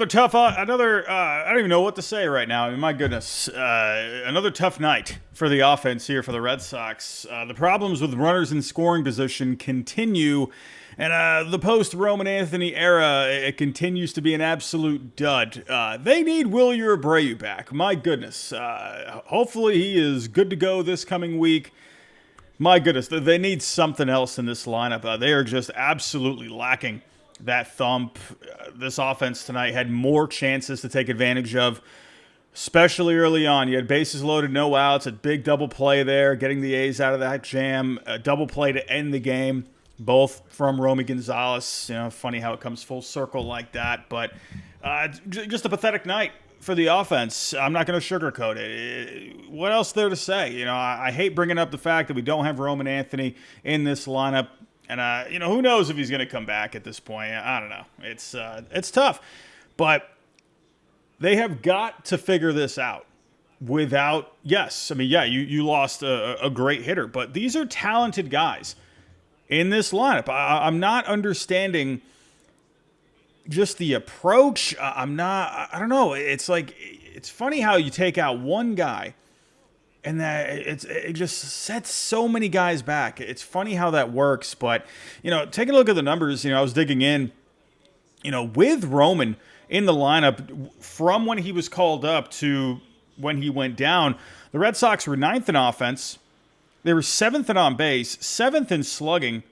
another tough, I don't even know what to say right now. I mean, my goodness, another tough night for the offense here for the Red Sox. The problems with runners in scoring position continue, and the post-Roman Anthony era, it continues to be an absolute dud. They need Wilyer Abreu back. My goodness. Hopefully he is good to go this coming week. My goodness, they need something else in this lineup. They are just absolutely lacking that thump. This offense tonight had more chances to take advantage of, especially early on. You had bases loaded, no outs, a big double play there, getting the A's out of that jam, a double play to end the game, both from Romy Gonzalez. You know, funny how it comes full circle like that, but just a pathetic night for the offense. I'm not going to sugarcoat it. What else there to say? You know, I hate bringing up the fact that we don't have Roman Anthony in this lineup. And, who knows if he's going to come back at this point. I don't know. It's tough. But they have got to figure this out without, yes, I mean, yeah, you lost a great hitter. But these are talented guys in this lineup. I'm not understanding just the approach. I don't know. It's like, it's funny how you take out one guy and that it just sets so many guys back. It's funny how that works. But, taking a look at the numbers, I was digging in, with Roman in the lineup from when he was called up to when he went down, the Red Sox were 9th in offense. They were 7th in on base, 7th in slugging.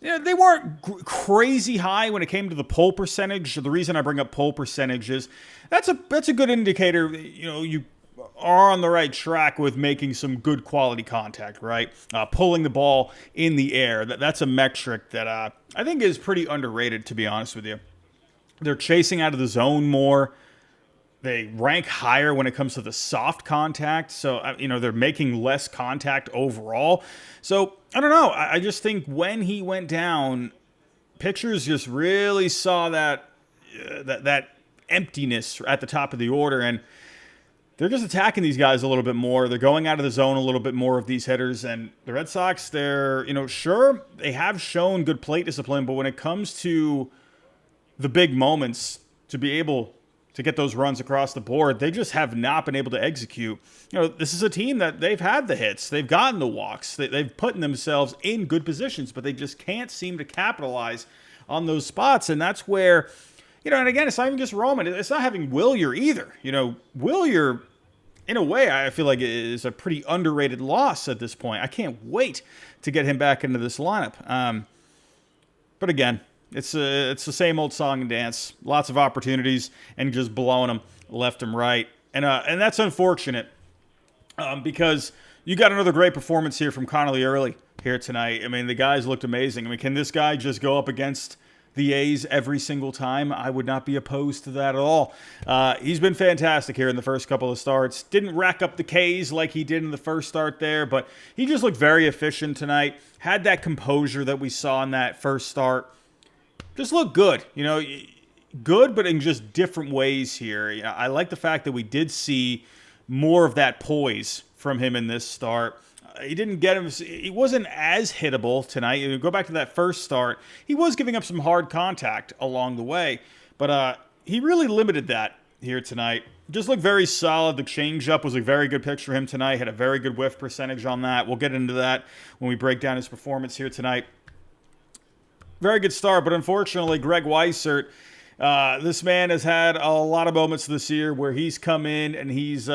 They weren't crazy high when it came to the pull percentage. The reason I bring up pull percentage is that's a good indicator. You are on the right track with making some good quality contact, right? Pulling the ball in the air. That's a metric that I think is pretty underrated, to be honest with you. They're chasing out of the zone more. They rank higher when it comes to the soft contact. So, they're making less contact overall. So, I don't know. I just think when he went down, pitchers just really saw that emptiness at the top of the order. And they're just attacking these guys a little bit more. They're going out of the zone a little bit more of these hitters. And the Red Sox, they're, sure, they have shown good plate discipline. But when it comes to the big moments, to be able to get those runs across the board, they just have not been able to execute. This is a team that they've had the hits. They've gotten the walks. They've put themselves in good positions, but they just can't seem to capitalize on those spots. And that's where, and again, it's not even just Roman. It's not having Wilyer either. Wilyer, in a way, I feel like it is a pretty underrated loss at this point. I can't wait to get him back into this lineup. But again, it's the same old song and dance. Lots of opportunities and just blowing them left and right. And that's unfortunate because you got another great performance here from Connolly Early here tonight. I mean, the guys looked amazing. I mean, can this guy just go up against the A's every single time? I would not be opposed to that at all. He's been fantastic here in the first couple of starts. Didn't rack up the Ks like he did in the first start there, but he just looked very efficient tonight. Had that composure that we saw in that first start. Just looked good, good, but in just different ways here. I like the fact that we did see more of that poise from him in this start. He didn't get him. He wasn't as hittable tonight. Go back to that first start. He was giving up some hard contact along the way, but he really limited that here tonight. Just looked very solid. The changeup was a very good pitch for him tonight. Had a very good whiff percentage on that. We'll get into that when we break down his performance here tonight. Very good start, but unfortunately, Greg Weissert, this man has had a lot of moments this year where he's come in and he's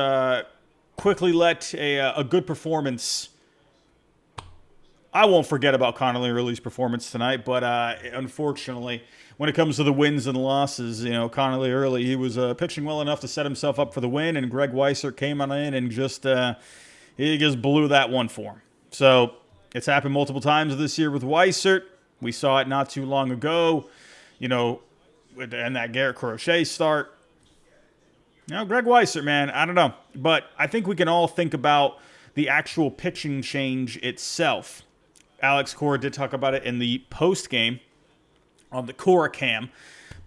quickly let a good performance. I won't forget about Connolly Early's performance tonight, but unfortunately, when it comes to the wins and losses, Connolly Early, he was pitching well enough to set himself up for the win, and Greg Weissert came on in and he just blew that one for him. So it's happened multiple times this year with Weissert. We saw it not too long ago, and that Garrett Crochet start. Greg Weissert, man, I don't know. But I think we can all think about the actual pitching change itself. Alex Cora did talk about it in the post game on the Cora cam.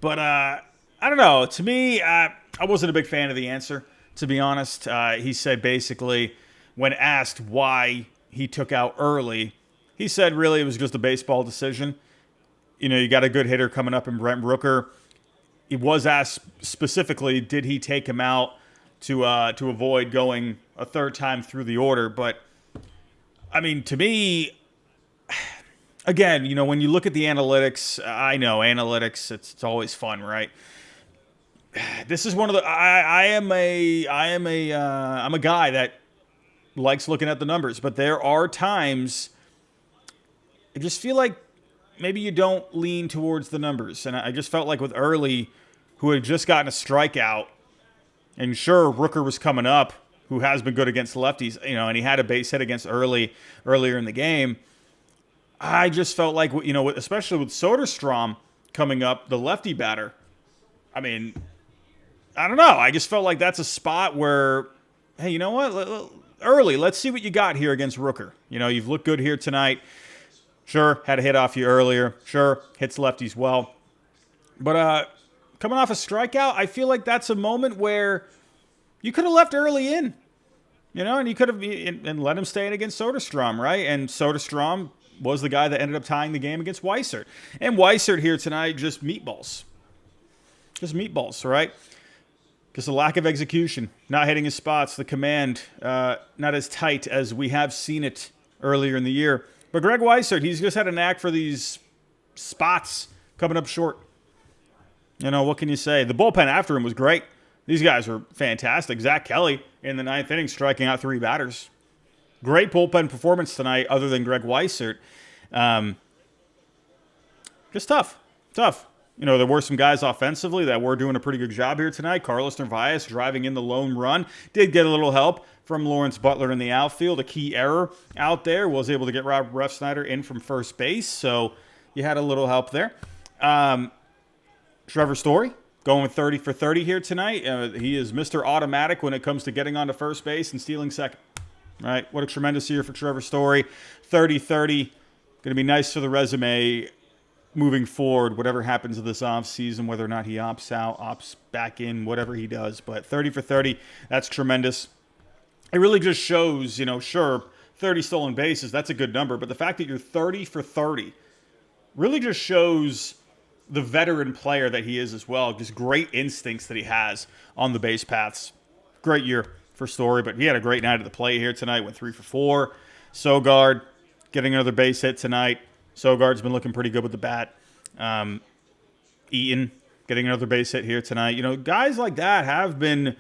But I don't know. To me, I wasn't a big fan of the answer, to be honest. He said basically, when asked why he took out Early, he said really it was just a baseball decision. You got a good hitter coming up in Brent Rooker. it was asked specifically, did he take him out to avoid going a third time through the order? But I mean, to me, again, when you look at the analytics, I know analytics, it's always fun, right? This is one of the I'm a guy that likes looking at the numbers, but there are times I just feel like maybe you don't lean towards the numbers. And I just felt like with Early, who had just gotten a strikeout, and sure, Rooker was coming up, who has been good against lefties, and he had a base hit against Early earlier in the game. I just felt like, especially with Soderstrom coming up, the lefty batter, I mean, I don't know. I just felt like that's a spot where, hey, you know what? Early, let's see what you got here against Rooker. You've looked good here tonight. Sure, had a hit off you earlier. Sure, hits lefties well. But coming off a strikeout, I feel like that's a moment where you could have left Early in, and you could have and let him stay in against Soderstrom, right? And Soderstrom was the guy that ended up tying the game against Weissert. And Weissert here tonight, just meatballs. Just meatballs, right? Just a lack of execution, not hitting his spots, the command not as tight as we have seen it earlier in the year. But Greg Weissert, he's just had a knack for these spots coming up short. What can you say? The bullpen after him was great. These guys were fantastic. Zach Kelly in the ninth inning striking out 3 batters. Great bullpen performance tonight other than Greg Weissert. Just tough. There were some guys offensively that were doing a pretty good job here tonight. Carlos Narvaez driving in the lone run. Did get a little help from Lawrence Butler in the outfield. A key error out there. Was able to get Rob Refsnyder in from first base. So you had a little help there. Trevor Story going with 30 for 30 here tonight. He is Mr. Automatic when it comes to getting onto first base and stealing second. All right, what a tremendous year for Trevor Story. 30-30. Going to be nice for the resume moving forward, whatever happens this offseason, whether or not he opts out, opts back in, whatever he does. But 30 for 30, that's tremendous. It really just shows, sure, 30 stolen bases, that's a good number. But the fact that you're 30 for 30 really just shows the veteran player that he is as well. Just great instincts that he has on the base paths. Great year for Story, but he had a great night at the plate here tonight. Went 3 for 4. Sogard getting another base hit tonight. Sogard's been looking pretty good with the bat. Eaton getting another base hit here tonight. Guys like that have been,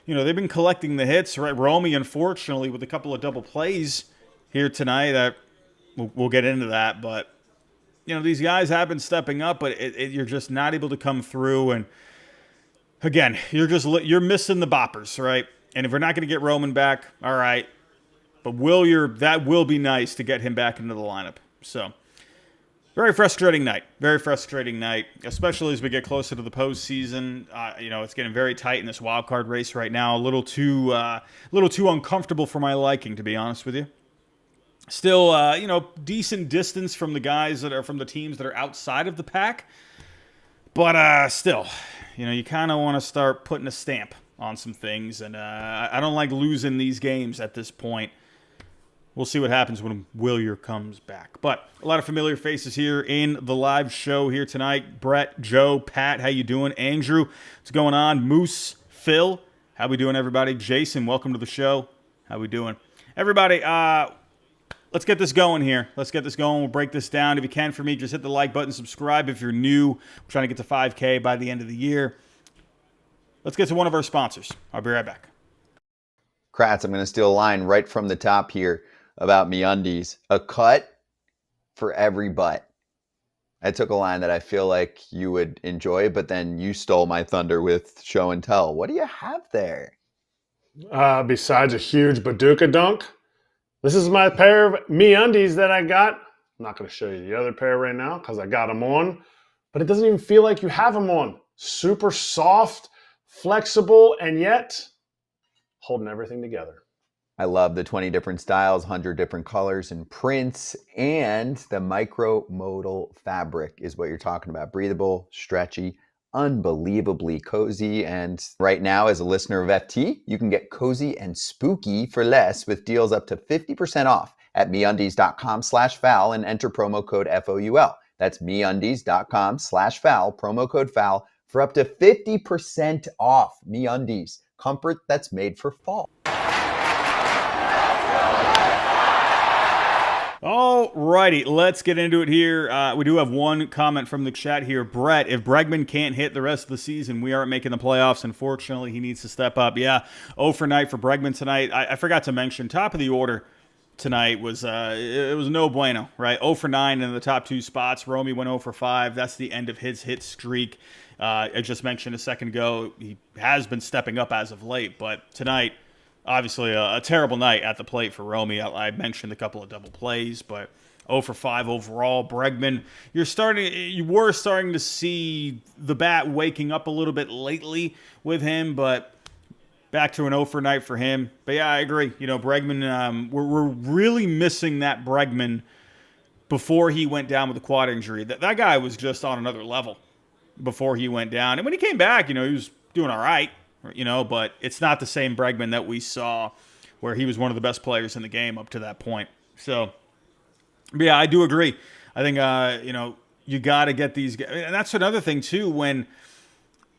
they've been collecting the hits, right? Romy, unfortunately, with a couple of double plays here tonight. That we'll get into that, but these guys have been stepping up, but you're just not able to come through. And again, you're missing the boppers, right? And if we're not going to get Roman back, all right. But that will be nice to get him back into the lineup. So. Very frustrating night, especially as we get closer to the postseason. It's getting very tight in this wild card race right now. A little too uncomfortable for my liking, to be honest with you. Still, decent distance from the guys that are from the teams that are outside of the pack. But still, you kind of want to start putting a stamp on some things. And I don't like losing these games at this point. We'll see what happens when Wilyer comes back. But a lot of familiar faces here in the live show here tonight. Brett, Joe, Pat, how you doing? Andrew, what's going on? Moose, Phil, how we doing, everybody? Jason, welcome to the show. How we doing? Everybody, let's get this going here. We'll break this down. If you can for me, just hit the like button, subscribe if you're new. We're trying to get to 5K by the end of the year. Let's get to one of our sponsors. I'll be right back. Kratz, I'm going to steal a line right from the top here about MeUndies. A cut for every butt. I took a line that I feel like you would enjoy, but then you stole my thunder with show and tell. What do you have there? Besides a huge Baduka dunk, this is my pair of MeUndies that I got. I'm not going to show you the other pair right now because I got them on, but it doesn't even feel like you have them on. Super soft, flexible, and yet holding everything together. I love the 20 different styles, 100 different colors and prints, and the micro-modal fabric is what you're talking about. Breathable, stretchy, unbelievably cozy. And right now, as a listener of FT, you can get cozy and spooky for less with deals up to 50% off at MeUndies.com/foul and enter promo code FOUL. That's MeUndies.com/foul, promo code FOUL for up to 50% off. MeUndies, comfort that's made for fall. Alrighty, let's get into it here. We do have one comment from the chat here. Brett, if Bregman can't hit the rest of the season, we aren't making the playoffs. Unfortunately, he needs to step up. Yeah, 0 for night for Bregman tonight. I forgot to mention, top of the order tonight was it was no bueno, right? 0 for 9 in the top 2 spots. Romy went 0 for 5. That's the end of his hit streak. I just mentioned a second ago, he has been stepping up as of late, but tonight, obviously, a terrible night at the plate for Romy. I mentioned a couple of double plays, but 0 for 5 overall. Bregman, you were starting to see the bat waking up a little bit lately with him, but back to an 0 for night for him. But yeah, I agree. Bregman, we're really missing that Bregman before he went down with a quad injury. That guy was just on another level before he went down. And when he came back, he was doing all right. But it's not the same Bregman that we saw where he was one of the best players in the game up to that point. So, yeah, I do agree. I think, you got to get these guys. And that's another thing, too, when,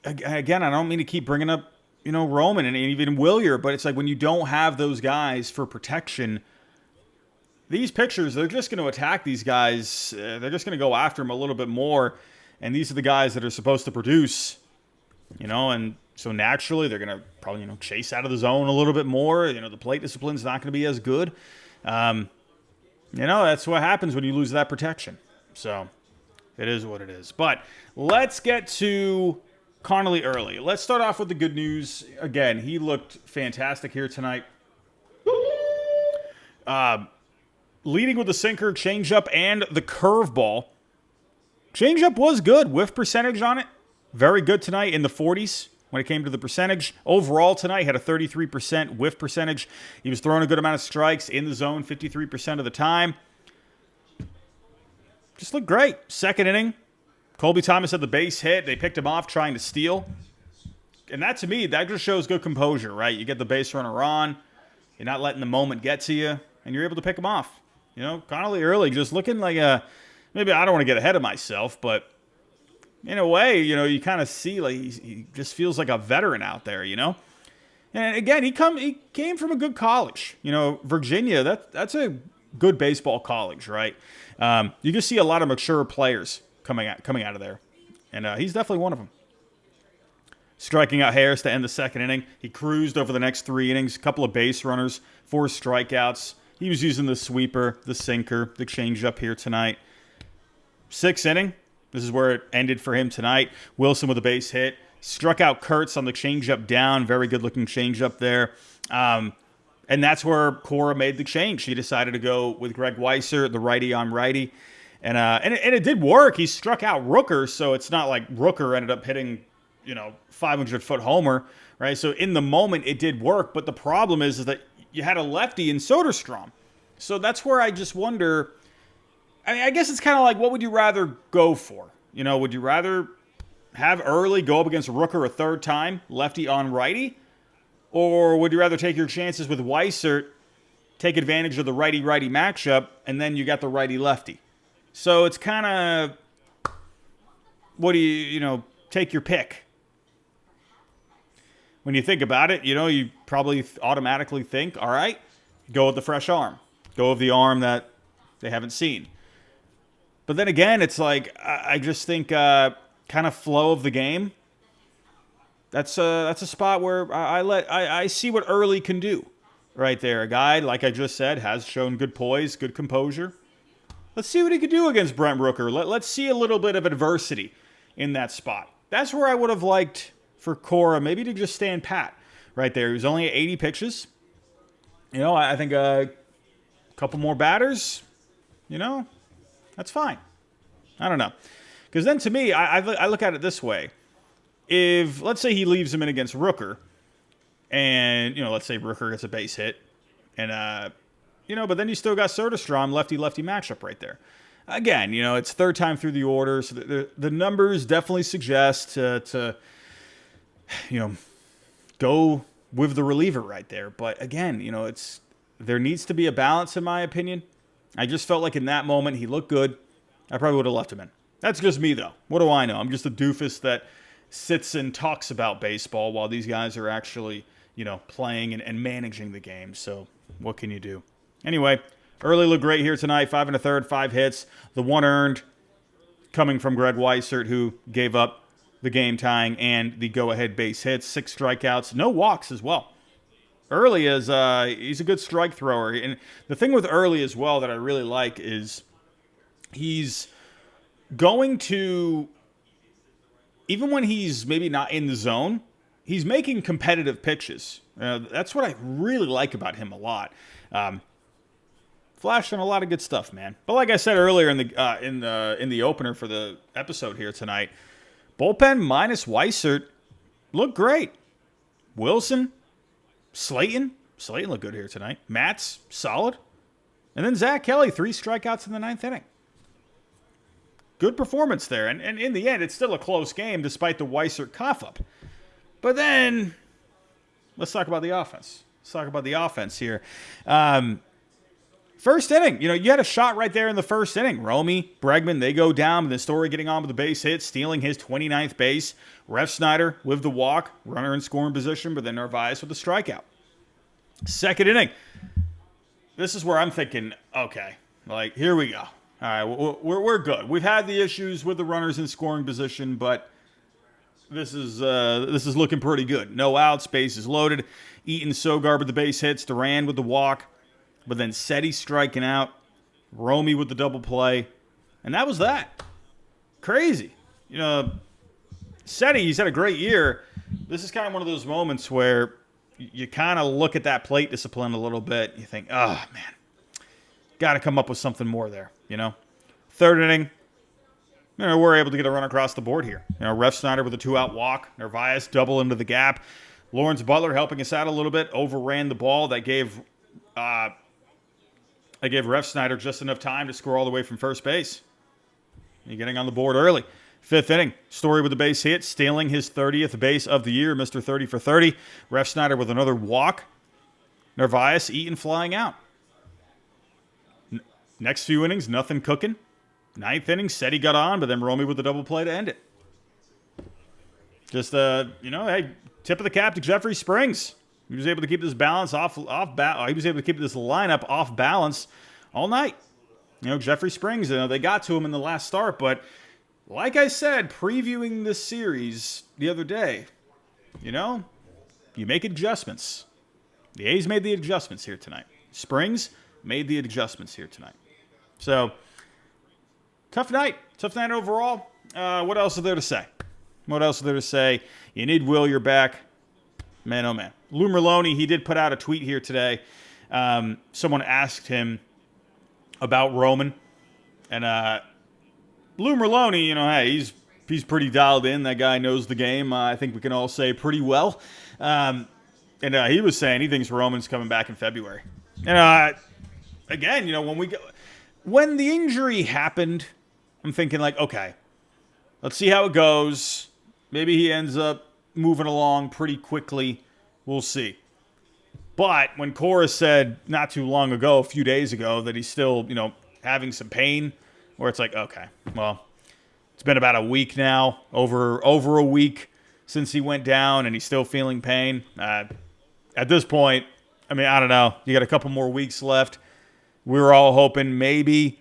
again, I don't mean to keep bringing up, Roman and even Willier, but it's like when you don't have those guys for protection, these pitchers, they're just going to attack these guys. They're just going to go after them a little bit more. And these are the guys that are supposed to produce, and so naturally, they're going to probably, chase out of the zone a little bit more. The plate discipline's not going to be as good. That's what happens when you lose that protection. So it is what it is. But let's get to Connolly early. Let's start off with the good news. Again, he looked fantastic here tonight. Leading with the sinker, changeup, and the curveball. Changeup was good. Whiff percentage on it, very good tonight in the 40s. When it came to the percentage, overall tonight had a 33% whiff percentage. He was throwing a good amount of strikes in the zone 53% of the time. Just looked great. Second inning, Colby Thomas had the base hit. They picked him off trying to steal. And that, to me, that just shows good composure, right? You get the base runner on. You're not letting the moment get to you. And you're able to pick him off. Connolly early just looking like maybe I don't want to get ahead of myself, but in a way, you kind of see like he just feels like a veteran out there, And again, he came from a good college, Virginia. That's a good baseball college, right? You just see a lot of mature players coming out of there, and he's definitely one of them. Striking out Harris to end the second inning. He cruised over the next 3 innings, a couple of base runners, 4 strikeouts. He was using the sweeper, the sinker, the changeup here tonight. 6th inning. This is where it ended for him tonight. Wilson with a base hit. Struck out Kurtz on the changeup down. Very good-looking changeup there. And that's where Cora made the change. She decided to go with Greg Weisser, the righty on righty. And it did work. He struck out Rooker, so it's not like Rooker ended up hitting, 500-foot homer, right? So in the moment, it did work. But the problem is that you had a lefty in Soderstrom. So that's where I just wonder... I guess it's kind of like, what would you rather go for? Would you rather have Early go up against Rooker a third time, lefty on righty? Or would you rather take your chances with Weissert, take advantage of the righty-righty matchup, and then you got the righty-lefty? So it's kind of, what do you, take your pick. When you think about it, you probably automatically think, all right, go with the fresh arm. Go with the arm that they haven't seen. But then again, it's like, I just think kind of flow of the game. That's a spot where I see what Early can do right there. A guy, like I just said, has shown good poise, good composure. Let's see what he could do against Brent Rooker. Let's see a little bit of adversity in that spot. That's where I would have liked for Cora maybe to just stand pat right there. He was only at 80 pitches. I think a couple more batters, that's fine. I don't know. Because then to me, I look at it this way. If, let's say he leaves him in against Rooker, and, let's say Rooker gets a base hit, and, but then you still got Soderstrom, lefty-lefty matchup right there. Again, it's third time through the order, so the numbers definitely suggest to go with the reliever right there. But again, there needs to be a balance in my opinion. I just felt like in that moment he looked good. I probably would have left him in. That's just me, though. What do I know? I'm just a doofus that sits and talks about baseball while these guys are actually, playing and managing the game. So what can you do? Anyway, Early looked great here tonight. 5 1/3, 5 hits. The one earned coming from Greg Weissert, who gave up the game tying and the go-ahead base hits. 6 strikeouts, no walks as well. Early is he's a good strike thrower. And the thing with Early as well that I really like is he's going to, even when he's maybe not in the zone, he's making competitive pitches. That's what I really like about him a lot. Flashing a lot of good stuff, man. But like I said earlier in the opener for the episode here tonight, bullpen minus Weissert looked great. Wilson, Slayton looked good here tonight. Matz, solid. And then Zach Kelly, 3 strikeouts in the 9th inning. Good performance there. And in the end, it's still a close game despite the Weissert cough-up. But then, let's talk about the offense. Let's talk about the offense here. First inning, you had a shot right there in the first inning. Romy, Bregman, they go down. The Story getting on with the base hit, stealing his 29th base. Refsnyder with the walk, runner in scoring position, but then Narvaez with the strikeout. Second inning, this is where I'm thinking, okay, here we go. All right, we're good. We've had the issues with the runners in scoring position, but this is looking pretty good. No outs, bases loaded. Eaton, Sogard with the base hits, Duran with the walk. But then Seti striking out, Romy with the double play, and that was that. Crazy. Seti, he's had a great year. This is kind of one of those moments where you kind of look at that plate discipline a little bit. You think, oh, man, got to come up with something more there, Third inning, we're able to get a run across the board here. Refsnyder with a 2-out walk, Narvaez double into the gap. Lawrence Butler helping us out a little bit, overran the ball. That gave Refsnyder just enough time to score all the way from first base. You're getting on the board early. 5th inning, Story with the base hit, stealing his 30th base of the year, Mr. 30 for 30. Refsnyder with another walk. Narvaez, Eaton flying out. Next few innings, nothing cooking. 9th inning, Seti got on, but then Romy with the double play to end it. Just, hey, tip of the cap to Jeffrey Springs. He was able to keep this balance he was able to keep this lineup off balance all night. Jeffrey Springs, they got to him in the last start, but like I said, previewing this series the other day, you make adjustments. The A's made the adjustments here tonight. Springs made the adjustments here tonight. So, tough night. Tough night overall. What else is there to say? You need Will, you're back. Man, oh man. Lou Merloni, he did put out a tweet here today. Someone asked him about Roman. And Lou Merloni, hey, he's pretty dialed in. That guy knows the game. I think we can all say pretty well. And he was saying he thinks Roman's coming back in February. And again, when the injury happened, I'm thinking okay, let's see how it goes. Maybe he ends up moving along pretty quickly. We'll see. But when Cora said not too long ago, a few days ago, that he's still, having some pain, where it's okay, well, it's been about a week now, over a week since he went down, and he's still feeling pain. At this point, I don't know. You got a couple more weeks left. We were all hoping maybe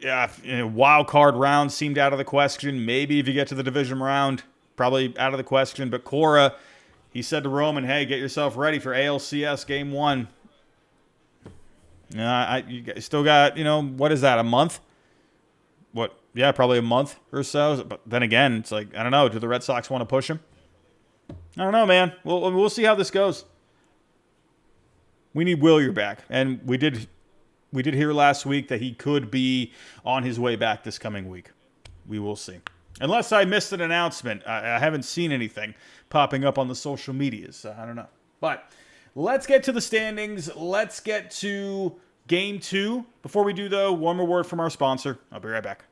wild card round seemed out of the question. Maybe if you get to the division round, probably out of the question. But Cora, he said to Roman, hey, get yourself ready for ALCS Game 1. You still got, what is that, a month? What? Yeah, probably a month or so. But then again, it's I don't know. Do the Red Sox want to push him? I don't know, man. We'll see how this goes. We need Willier back. And we did hear last week that he could be on his way back this coming week. We will see. Unless I missed an announcement. I haven't seen anything popping up on the social medias. I don't know. But let's get to the standings. Let's get to Game 2. Before we do, though, one more word from our sponsor. I'll be right back.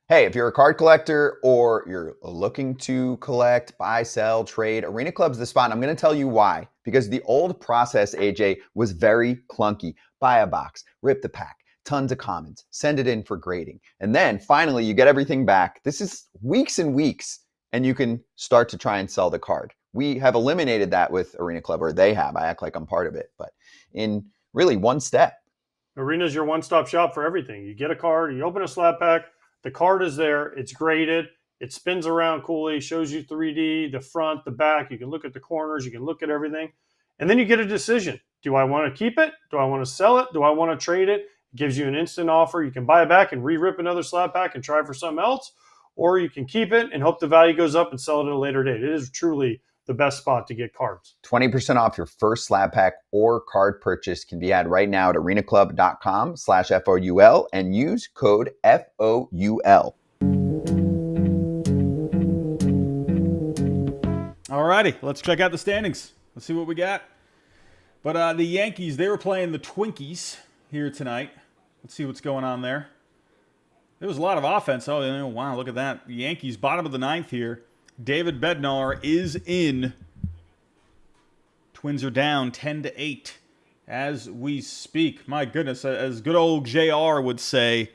Hey, if you're a card collector or you're looking to collect, buy, sell, trade, Arena Club's the spot. And I'm going to tell you why. Because the old process, AJ, was very clunky. Buy a box, rip the pack, tons of commons, send it in for grading. And then finally, you get everything back. This is weeks and weeks and you can start to try and sell the card. We have eliminated that with Arena Club, or they have. I act like I'm part of it, but in really one step. Arena's your one-stop shop for everything. You get a card, you open a slab pack, the card is there, it's graded, it spins around coolly, shows you 3D, the front, the back, you can look at the corners, you can look at everything, and then you get a decision. Do I want to keep it? Do I want to sell it? Do I want to trade it? It gives you an instant offer. You can buy it back and re-rip another slab pack and try for something else, or you can keep it and hope the value goes up and sell it at a later date. It is truly the best spot to get cards. 20% off your first slab pack or card purchase can be had right now at arenaclub.com/FOUL and use code FOUL. Alrighty, let's check out the standings. Let's see what we got. But the Yankees, they were playing the Twinkies here tonight. Let's see what's going on there. There was a lot of offense. Oh, wow, look at that. The Yankees, bottom of the ninth here. David Bednar is in. Twins are down 10-8 as we speak. My goodness, as good old JR would say, it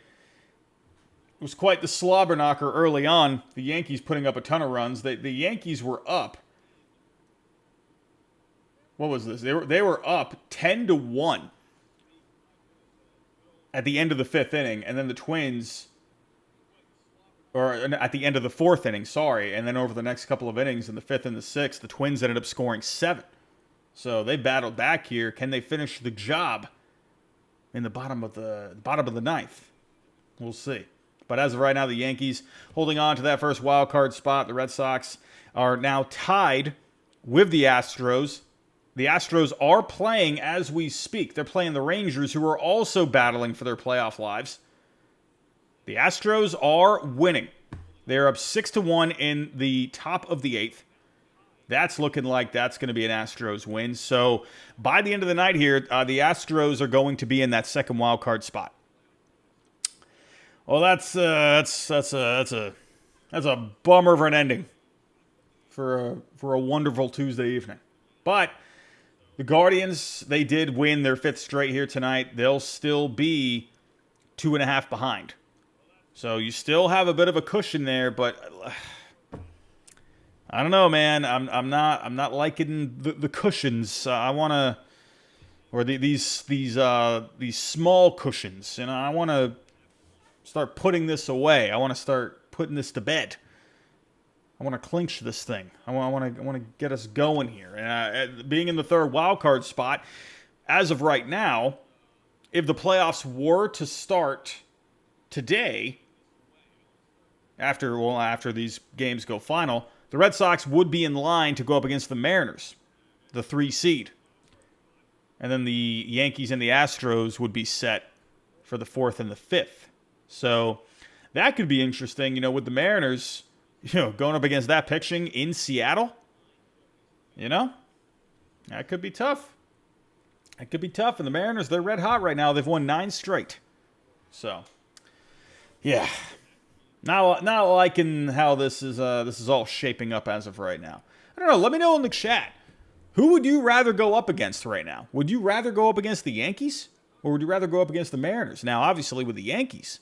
was quite the slobber knocker early on. The Yankees putting up a ton of runs. The Yankees were up. What was this? They were up 10-1 at the end of the fifth inning, and then the Twins, or at the end of the fourth inning, sorry, and then over the next couple of innings in the fifth and the sixth, the Twins ended up scoring 7. So they battled back here. Can they finish the job in the bottom of the ninth? We'll see. But as of right now, the Yankees holding on to that first wild card spot. The Red Sox are now tied with the Astros. The Astros are playing as we speak. They're playing the Rangers, who are also battling for their playoff lives. The Astros are winning. They're up 6-1 in the top of the eighth. That's looking like that's going to be an Astros win. So by the end of the night here, the Astros are going to be in that second wild card spot. Well, that's a bummer of an ending for a wonderful Tuesday evening. But the Guardians, they did win their fifth straight here tonight. They'll still be 2.5 behind. So you still have a bit of a cushion there, but I don't know, man. I'm not liking the cushions. I want to, or these small cushions, and I want to start putting this away. I want to start putting this to bed. I want to clinch this thing. I want to get us going here. And being in the third wild card spot, as of right now, if the playoffs were to start today, after these games go final, the Red Sox would be in line to go up against the Mariners, the 3 seed. And then the Yankees and the Astros would be set for the 4th and the 5th. So that could be interesting, with the Mariners, going up against that pitching in Seattle. That could be tough. That could be tough. And the Mariners, they're red hot right now. They've won 9 straight. So, yeah. Not liking how this is all shaping up as of right now. I don't know. Let me know in the chat. Who would you rather go up against right now? Would you rather go up against the Yankees, or would you rather go up against the Mariners? Now, obviously, with the Yankees,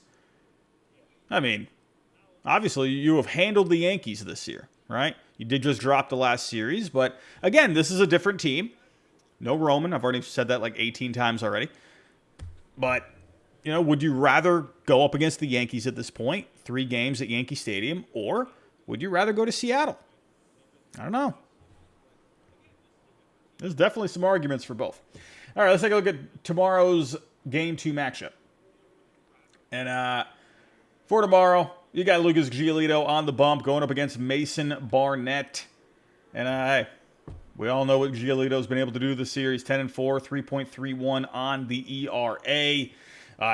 obviously you have handled the Yankees this year, right? You did just drop the last series, but again, this is a different team. No Roman. I've already said that like 18 times already. But would you rather go up against the Yankees at this point, 3 games at Yankee Stadium, or would you rather go to Seattle? I don't know. There's definitely some arguments for both. All right, let's take a look at tomorrow's Game 2 matchup. And for tomorrow, you got Lucas Giolito on the bump going up against Mason Barnett. And we all know what Giolito's been able to do this series, 10-4, 3.31 on the ERA.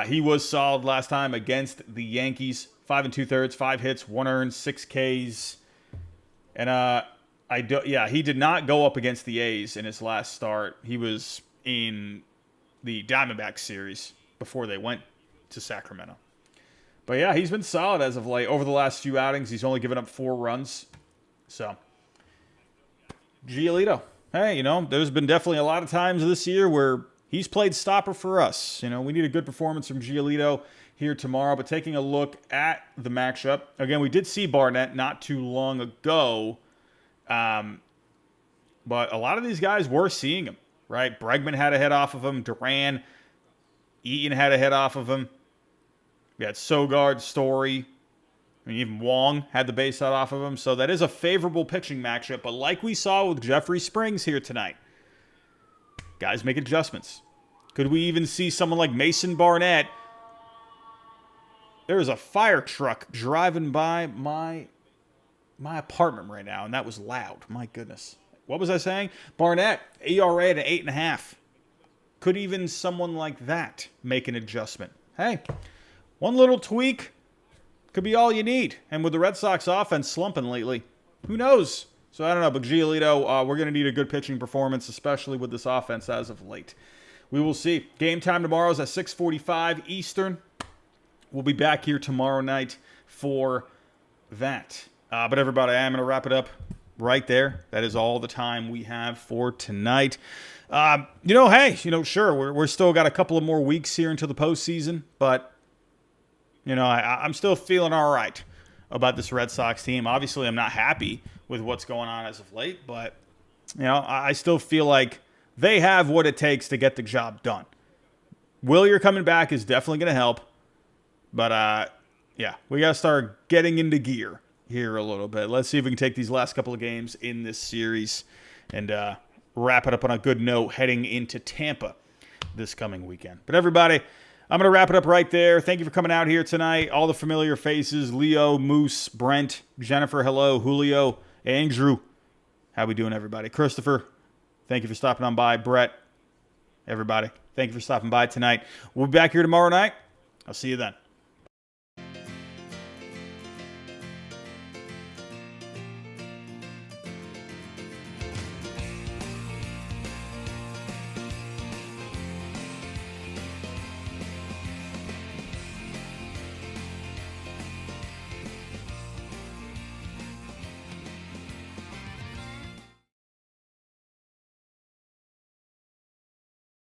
He was solid last time against the Yankees. 5 2/3, 5 hits, 1 earned, 6 Ks. And he did not go up against the A's in his last start. He was in the Diamondbacks series before they went to Sacramento. But yeah, he's been solid as of late. Over the last few outings, he's only given up 4 runs. So, Giolito. Hey, there's been definitely a lot of times this year where he's played stopper for us. You know, we need a good performance from Giolito here tomorrow. But taking a look at the matchup, again, we did see Barnett not too long ago. But a lot of these guys were seeing him, right? Bregman had a hit off of him. Duran, Eaton had a hit off of him. We had Sogard, Story. I mean, even Wong had the base hit off of him. So that is a favorable pitching matchup. But like we saw with Jeffrey Springs here tonight, guys make adjustments. Could we even see someone like Mason Barnett? There is a fire truck driving by my apartment right now, and that was loud. My goodness. What was I saying? Barnett, ERA at 8.5. Could even someone like that make an adjustment? Hey, one little tweak could be all you need. And with the Red Sox offense slumping lately, who knows? So I don't know, but Giolito, we're going to need a good pitching performance, especially with this offense as of late. We will see. Game time tomorrow is at 6:45 Eastern. We'll be back here tomorrow night for that. But everybody, I'm going to wrap it up right there. That is all the time we have for tonight. Sure, we're still got a couple of more weeks here until the postseason, but I'm still feeling all right about this Red Sox team. Obviously, I'm not happy with what's going on as of late, but I still feel like they have what it takes to get the job done. Willier coming back is definitely going to help, but we got to start getting into gear here a little bit. Let's see if we can take these last couple of games in this series and wrap it up on a good note heading into Tampa this coming weekend. But everybody, I'm going to wrap it up right there. Thank you for coming out here tonight. All the familiar faces, Leo, Moose, Brent, Jennifer, hello, Julio, Andrew. How we doing, everybody? Christopher, thank you for stopping on by. Brett, everybody, thank you for stopping by tonight. We'll be back here tomorrow night. I'll see you then.